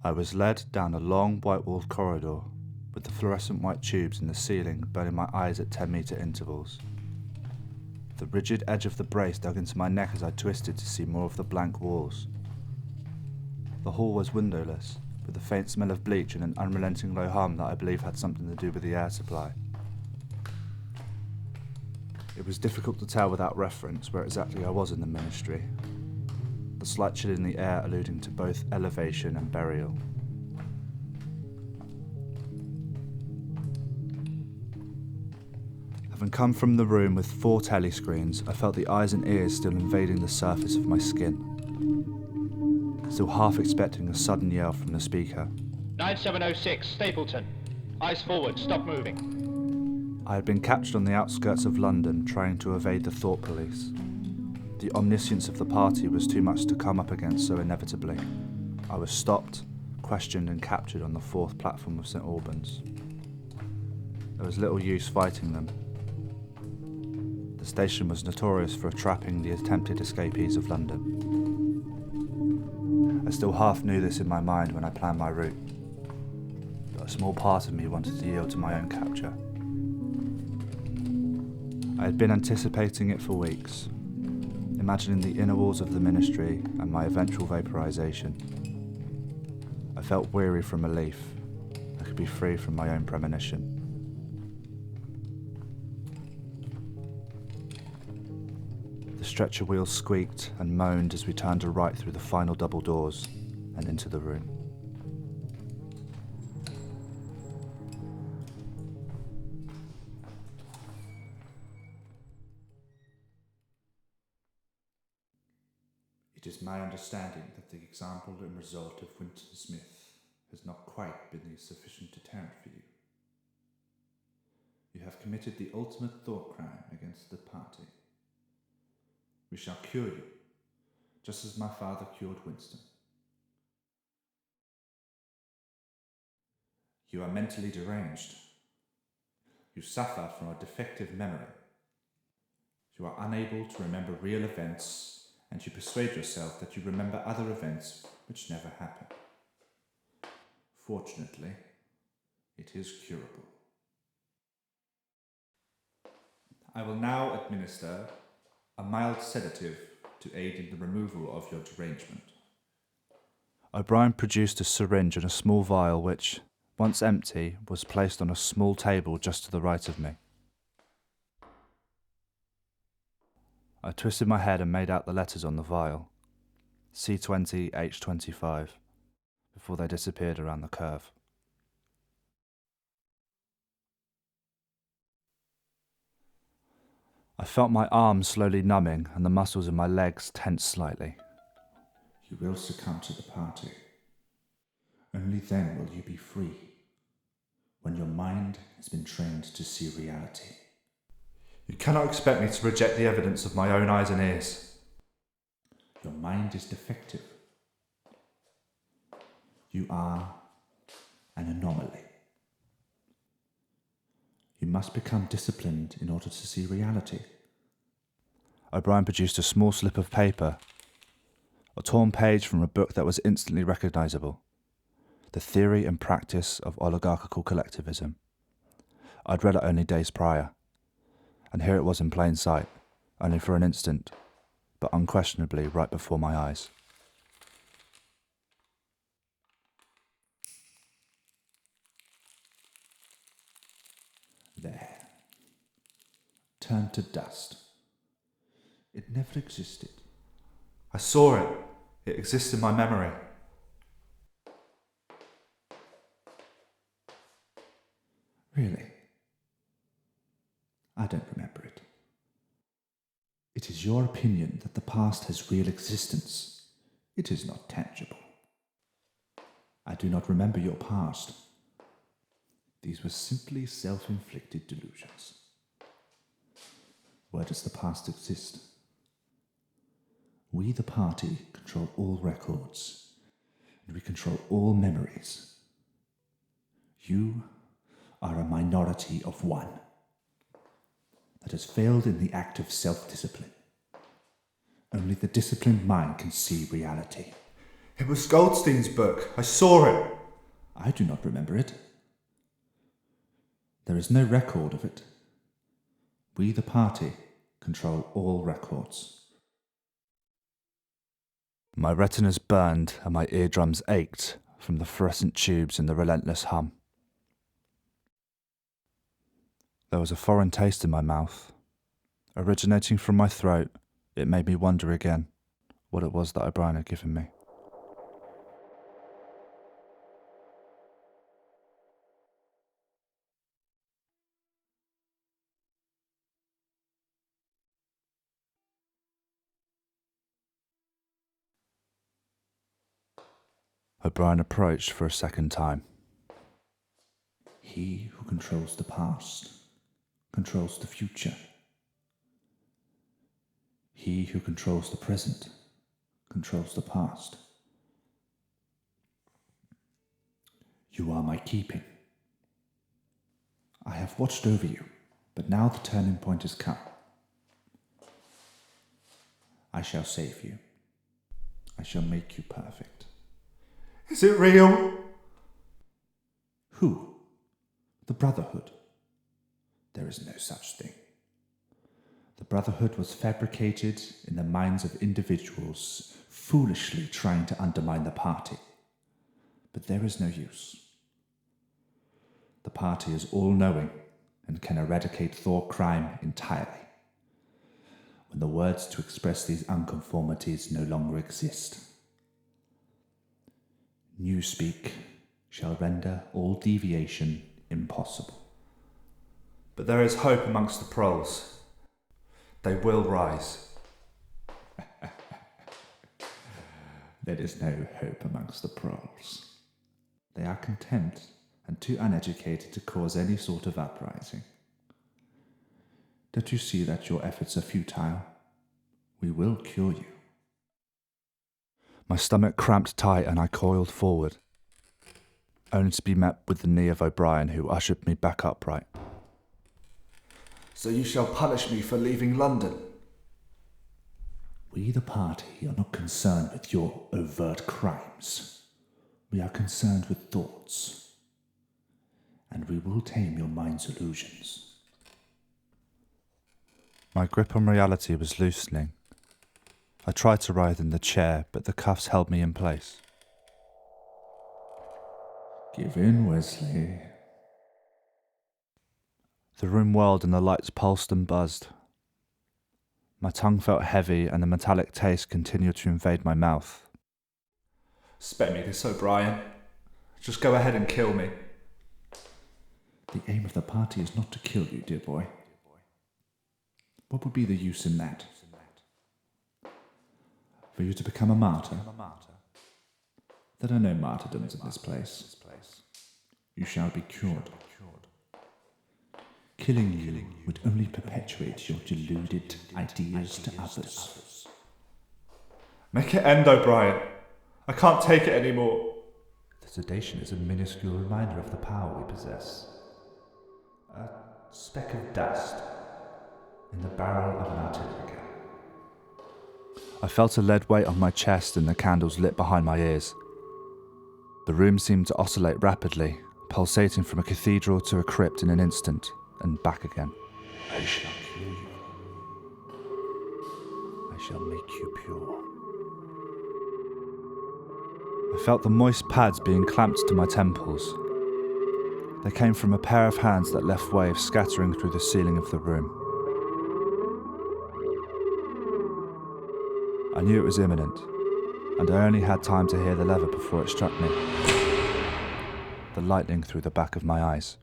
I was led down a long white-walled corridor with the fluorescent white tubes in the ceiling burning my eyes at 10-metre intervals. The rigid edge of the brace dug into my neck as I twisted to see more of the blank walls. The hall was windowless, with the faint smell of bleach and an unrelenting low hum that I believe had something to do with the air supply. It was difficult to tell without reference where exactly I was in the ministry, the slight chill in the air alluding to both elevation and burial. Having come from the room with 4 telescreens, I felt the eyes and ears still invading the surface of my skin, still half expecting a sudden yell from the speaker. 9706, Stapleton. Eyes forward, stop moving. I had been captured on the outskirts of London trying to evade the thought police. The omniscience of the party was too much to come up against so inevitably. I was stopped, questioned and captured on the 4th platform of St Albans. There was little use fighting them. The station was notorious for trapping the attempted escapees of London. I still half knew this in my mind when I planned my route, but a small part of me wanted to yield to my own capture. I had been anticipating it for weeks, imagining the inner walls of the ministry and my eventual vaporization. I felt weary from relief. I could be free from my own premonition. The stretcher wheels squeaked and moaned as we turned to right through the final double doors and into the room. It is my understanding that the example and result of Winston Smith has not quite been the sufficient deterrent for you. You have committed the ultimate thought crime against the party. We shall cure you, just as my father cured Winston. You are mentally deranged. You suffer from a defective memory. You are unable to remember real events, and you persuade yourself that you remember other events which never happened. Fortunately, it is curable. I will now administer a mild sedative to aid in the removal of your derangement. O'Brien produced a syringe and a small vial which, once empty, was placed on a small table just to the right of me. I twisted my head and made out the letters on the vial, C20H25, before they disappeared around the curve. I felt my arms slowly numbing and the muscles in my legs tense slightly. You will succumb to the party. Only then will you be free, when your mind has been trained to see reality. You cannot expect me to reject the evidence of my own eyes and ears. Your mind is defective. You are an anomaly. You must become disciplined in order to see reality. O'Brien produced a small slip of paper, a torn page from a book that was instantly recognisable, The Theory and Practice of Oligarchical Collectivism. I'd read it only days prior, and here it was in plain sight, only for an instant, but unquestionably right before my eyes. There. Turned to dust. It never existed. I saw it. It exists in my memory. Really? I don't remember it. It is your opinion that the past has real existence. It is not tangible. I do not remember your past. These were simply self-inflicted delusions. Where does the past exist? We, the party, control all records, and we control all memories. You are a minority of one that has failed in the act of self-discipline. Only the disciplined mind can see reality. It was Goldstein's book. I saw it. I do not remember it. There is no record of it. We, the party, control all records. My retinas burned and my eardrums ached from the fluorescent tubes and the relentless hum. There was a foreign taste in my mouth. Originating from my throat, it made me wonder again what it was that O'Brien had given me. O'Brien approached for a second time. He who controls the past controls the future. He who controls the present controls the past. You are my keeping. I have watched over you, but now the turning point has come. I shall save you. I shall make you perfect. Is it real? Who? The Brotherhood. There is no such thing. The Brotherhood was fabricated in the minds of individuals foolishly trying to undermine the party. But there is no use. The party is all-knowing and can eradicate Thoughtcrime entirely. When the words to express these unconformities no longer exist. Newspeak shall render all deviation impossible. But there is hope amongst the proles. They will rise. There is no hope amongst the proles. They are content and too uneducated to cause any sort of uprising. Don't you see that your efforts are futile? We will cure you. My stomach cramped tight and I coiled forward, only to be met with the knee of O'Brien, who ushered me back upright. So you shall punish me for leaving London? We, the party, are not concerned with your overt crimes. We are concerned with thoughts, and we will tame your mind's illusions. My grip on reality was loosening. I tried to writhe in the chair, but the cuffs held me in place. Give in, Wesley. The room whirled and the lights pulsed and buzzed. My tongue felt heavy and the metallic taste continued to invade my mouth. Spare me this, O'Brien. Just go ahead and kill me. The aim of the party is not to kill you, dear boy. What would be the use in that? For you to become a martyr? There are no martyrdoms in this place. You shall be cured. Killing you would only perpetuate your deluded ideas to others. Make it end, O'Brien. I can't take it anymore. The sedation is a minuscule reminder of the power we possess. A speck of dust in the barrel of an artillery gun. I felt a lead weight on my chest and the candles lit behind my ears. The room seemed to oscillate rapidly, pulsating from a cathedral to a crypt in an instant, and back again. I shall cure you. I shall make you pure. I felt the moist pads being clamped to my temples. They came from a pair of hands that left waves scattering through the ceiling of the room. I knew it was imminent, and I only had time to hear the lever before it struck me. The lightning through the back of my eyes.